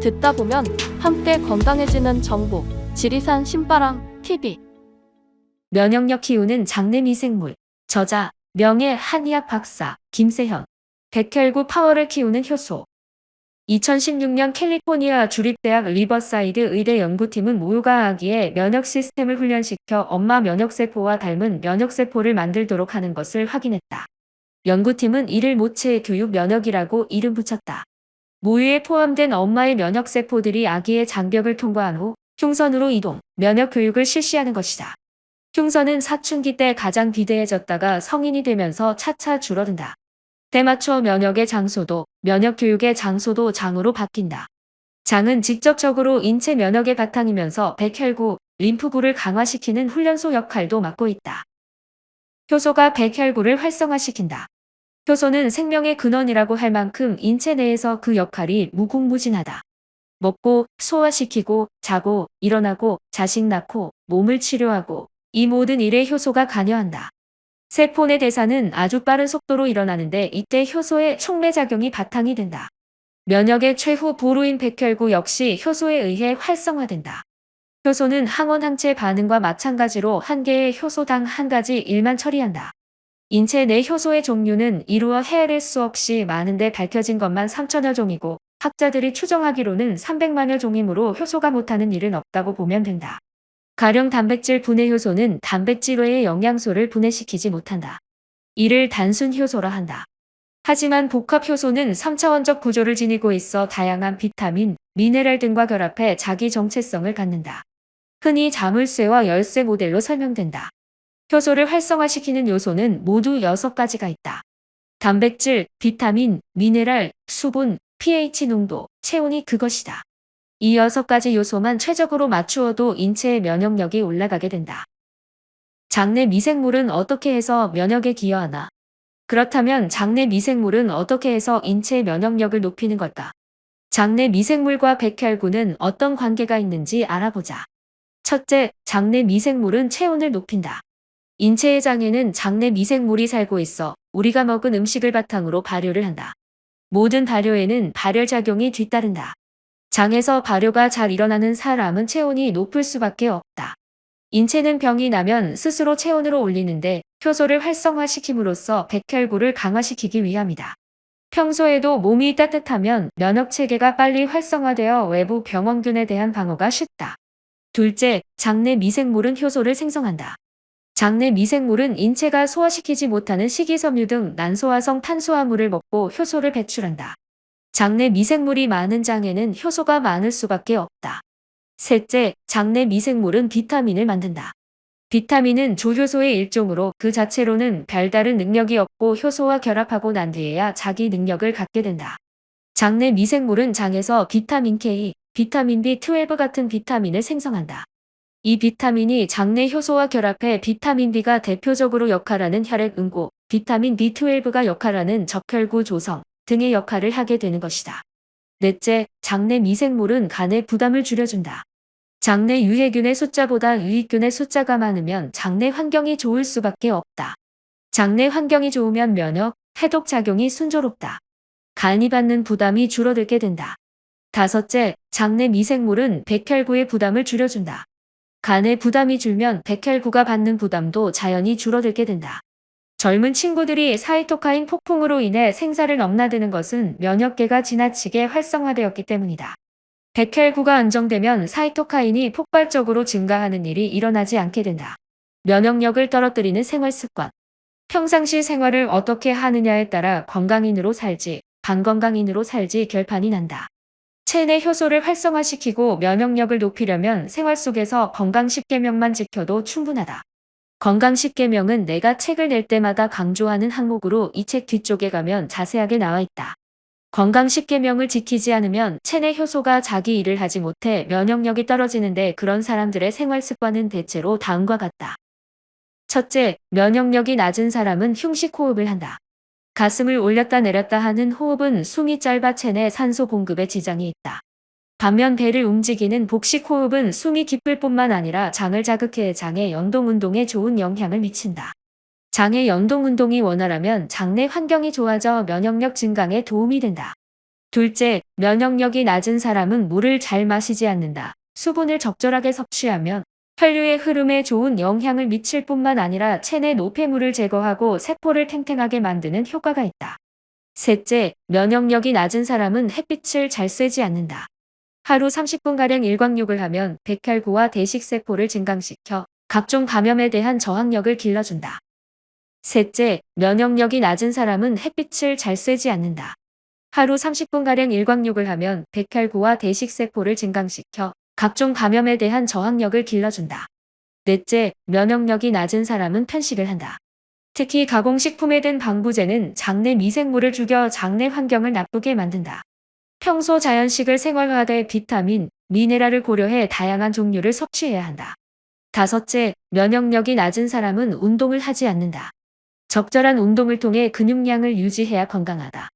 듣다 보면 함께 건강해지는 정보. 지리산 신바람 TV. 면역력 키우는 장내 미생물. 저자 명예 한의학 박사 김세현. 백혈구 파워를 키우는 효소. 2016년 캘리포니아 주립대학 리버사이드 의대 연구팀은 모유가 아기의 면역 시스템을 훈련시켜 엄마 면역세포와 닮은 면역세포를 만들도록 하는 것을 확인했다. 연구팀은 이를 모체 교육 면역이라고 이름 붙였다. 모유에 포함된 엄마의 면역세포들이 아기의 장벽을 통과한 후 흉선으로 이동, 면역 교육을 실시하는 것이다. 흉선은 사춘기 때 가장 비대해졌다가 성인이 되면서 차차 줄어든다. 때맞춰 면역의 장소도, 면역 교육의 장소도 장으로 바뀐다. 장은 직접적으로 인체 면역의 바탕이면서 백혈구, 림프구를 강화시키는 훈련소 역할도 맡고 있다. 효소가 백혈구를 활성화시킨다. 효소는 생명의 근원이라고 할 만큼 인체 내에서 그 역할이 무궁무진하다. 먹고, 소화시키고, 자고, 일어나고, 자식 낳고, 몸을 치료하고, 이 모든 일에 효소가 관여한다. 세포 내 대사는 아주 빠른 속도로 일어나는데 이때 효소의 촉매작용이 바탕이 된다. 면역의 최후 보루인 백혈구 역시 효소에 의해 활성화된다. 효소는 항원 항체 반응과 마찬가지로 한 개의 효소당 한 가지 일만 처리한다. 인체 내 효소의 종류는 이루어 헤아릴 수 없이 많은데 밝혀진 것만 3천여 종이고 학자들이 추정하기로는 300만여 종이므로 효소가 못하는 일은 없다고 보면 된다. 가령 단백질 분해 효소는 단백질 외의 영양소를 분해시키지 못한다. 이를 단순 효소라 한다. 하지만 복합 효소는 3차원적 구조를 지니고 있어 다양한 비타민, 미네랄 등과 결합해 자기 정체성을 갖는다. 흔히 자물쇠와 열쇠 모델로 설명된다. 효소를 활성화시키는 요소는 모두 6가지가 있다. 단백질, 비타민, 미네랄, 수분, pH 농도, 체온이 그것이다. 이 6가지 요소만 최적으로 맞추어도 인체의 면역력이 올라가게 된다. 장내 미생물은 어떻게 해서 면역에 기여하나? 그렇다면 장내 미생물은 어떻게 해서 인체의 면역력을 높이는 걸까? 장내 미생물과 백혈구는 어떤 관계가 있는지 알아보자. 첫째, 장내 미생물은 체온을 높인다. 인체의 장에는 장내 미생물이 살고 있어 우리가 먹은 음식을 바탕으로 발효를 한다. 모든 발효에는 발열작용이 뒤따른다. 장에서 발효가 잘 일어나는 사람은 체온이 높을 수밖에 없다. 인체는 병이 나면 스스로 체온으로 올리는데 효소를 활성화시킴으로써 백혈구를 강화시키기 위함이다. 평소에도 몸이 따뜻하면 면역체계가 빨리 활성화되어 외부 병원균에 대한 방어가 쉽다. 둘째, 장내 미생물은 효소를 생성한다. 장내 미생물은 인체가 소화시키지 못하는 식이섬유 등 난소화성 탄수화물을 먹고 효소를 배출한다. 장내 미생물이 많은 장에는 효소가 많을 수밖에 없다. 셋째, 장내 미생물은 비타민을 만든다. 비타민은 조효소의 일종으로 그 자체로는 별다른 능력이 없고 효소와 결합하고 난 뒤에야 자기 능력을 갖게 된다. 장내 미생물은 장에서 비타민 K, 비타민 B12 같은 비타민을 생성한다. 이 비타민이 장내 효소와 결합해 비타민 B가 대표적으로 역할하는 혈액 응고, 비타민 B12가 역할하는 적혈구 조성 등의 역할을 하게 되는 것이다. 넷째, 장내 미생물은 간의 부담을 줄여준다. 장내 유해균의 숫자보다 유익균의 숫자가 많으면 장내 환경이 좋을 수밖에 없다. 장내 환경이 좋으면 면역, 해독 작용이 순조롭다. 간이 받는 부담이 줄어들게 된다. 다섯째, 장내 미생물은 백혈구의 부담을 줄여준다. 간의 부담이 줄면 백혈구가 받는 부담도 자연히 줄어들게 된다. 젊은 친구들이 사이토카인 폭풍으로 인해 생사를 넘나드는 것은 면역계가 지나치게 활성화되었기 때문이다. 백혈구가 안정되면 사이토카인이 폭발적으로 증가하는 일이 일어나지 않게 된다. 면역력을 떨어뜨리는 생활습관. 평상시 생활을 어떻게 하느냐에 따라 건강인으로 살지, 반건강인으로 살지 결판이 난다. 체내 효소를 활성화시키고 면역력을 높이려면 생활 속에서 건강 10계명만 지켜도 충분하다. 건강 10계명은 내가 책을 낼 때마다 강조하는 항목으로 이 책 뒤쪽에 가면 자세하게 나와 있다. 건강 10계명을 지키지 않으면 체내 효소가 자기 일을 하지 못해 면역력이 떨어지는데 그런 사람들의 생활 습관은 대체로 다음과 같다. 첫째, 면역력이 낮은 사람은 흉식 호흡을 한다. 가슴을 올렸다 내렸다 하는 호흡은 숨이 짧아 체내 산소 공급에 지장이 있다. 반면 배를 움직이는 복식 호흡은 숨이 깊을 뿐만 아니라 장을 자극해 장의 연동 운동에 좋은 영향을 미친다. 장의 연동 운동이 원활하면 장내 환경이 좋아져 면역력 증강에 도움이 된다. 둘째, 면역력이 낮은 사람은 물을 잘 마시지 않는다. 수분을 적절하게 섭취하면 혈류의 흐름에 좋은 영향을 미칠 뿐만 아니라 체내 노폐물을 제거하고 세포를 탱탱하게 만드는 효과가 있다. 셋째, 면역력이 낮은 사람은 햇빛을 잘 쐬지 않는다. 하루 30분가량 일광욕을 하면 백혈구와 대식세포를 증강시켜 각종 감염에 대한 저항력을 길러준다. 셋째, 면역력이 낮은 사람은 햇빛을 잘 쐬지 않는다. 하루 30분가량 일광욕을 하면 백혈구와 대식세포를 증강시켜 각종 감염에 대한 저항력을 길러준다. 넷째, 면역력이 낮은 사람은 편식을 한다. 특히 가공식품에 든 방부제는 장내 미생물을 죽여 장내 환경을 나쁘게 만든다. 평소 자연식을 생활화돼 비타민, 미네랄을 고려해 다양한 종류를 섭취해야 한다. 다섯째, 면역력이 낮은 사람은 운동을 하지 않는다. 적절한 운동을 통해 근육량을 유지해야 건강하다.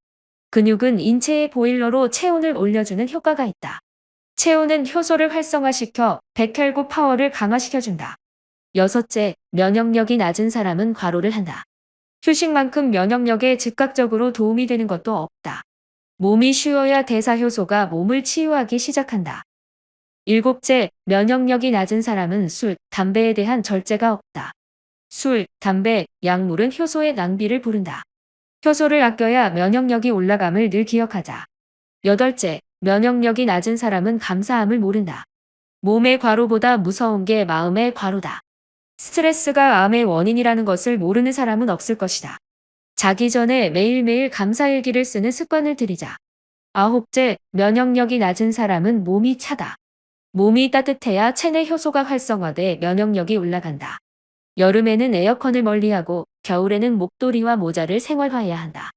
근육은 인체의 보일러로 체온을 올려주는 효과가 있다. 체온은 효소를 활성화시켜 백혈구 파워를 강화시켜준다. 여섯째, 면역력이 낮은 사람은 과로를 한다. 휴식만큼 면역력에 즉각적으로 도움이 되는 것도 없다. 몸이 쉬어야 대사효소가 몸을 치유하기 시작한다. 일곱째, 면역력이 낮은 사람은 술, 담배에 대한 절제가 없다. 술, 담배, 약물은 효소의 낭비를 부른다. 효소를 아껴야 면역력이 올라감을 늘 기억하자. 여덟째, 면역력이 낮은 사람은 감사함을 모른다. 몸의 과로보다 무서운 게 마음의 과로다. 스트레스가 암의 원인이라는 것을 모르는 사람은 없을 것이다. 자기 전에 매일매일 감사일기를 쓰는 습관을 들이자. 아홉째, 면역력이 낮은 사람은 몸이 차다. 몸이 따뜻해야 체내 효소가 활성화돼 면역력이 올라간다. 여름에는 에어컨을 멀리하고 겨울에는 목도리와 모자를 생활화해야 한다.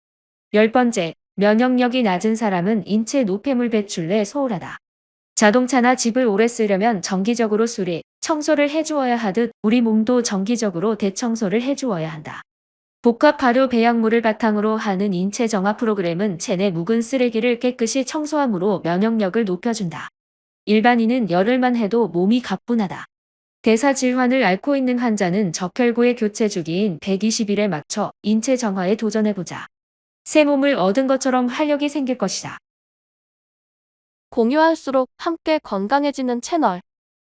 열 번째, 면역력이 낮은 사람은 인체 노폐물 배출에 소홀하다. 자동차나 집을 오래 쓰려면 정기적으로 수리, 청소를 해주어야 하듯 우리 몸도 정기적으로 대청소를 해주어야 한다. 복합 발효 배양물을 바탕으로 하는 인체 정화 프로그램은 체내 묵은 쓰레기를 깨끗이 청소함으로 면역력을 높여준다. 일반인은 열흘만 해도 몸이 가뿐하다. 대사 질환을 앓고 있는 환자는 적혈구의 교체 주기인 120일에 맞춰 인체 정화에 도전해보자. 새 몸을 얻은 것처럼 활력이 생길 것이다. 공유할수록 함께 건강해지는 채널.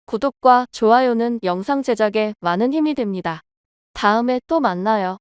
구독과 좋아요는 영상 제작에 많은 힘이 됩니다. 다음에 또 만나요.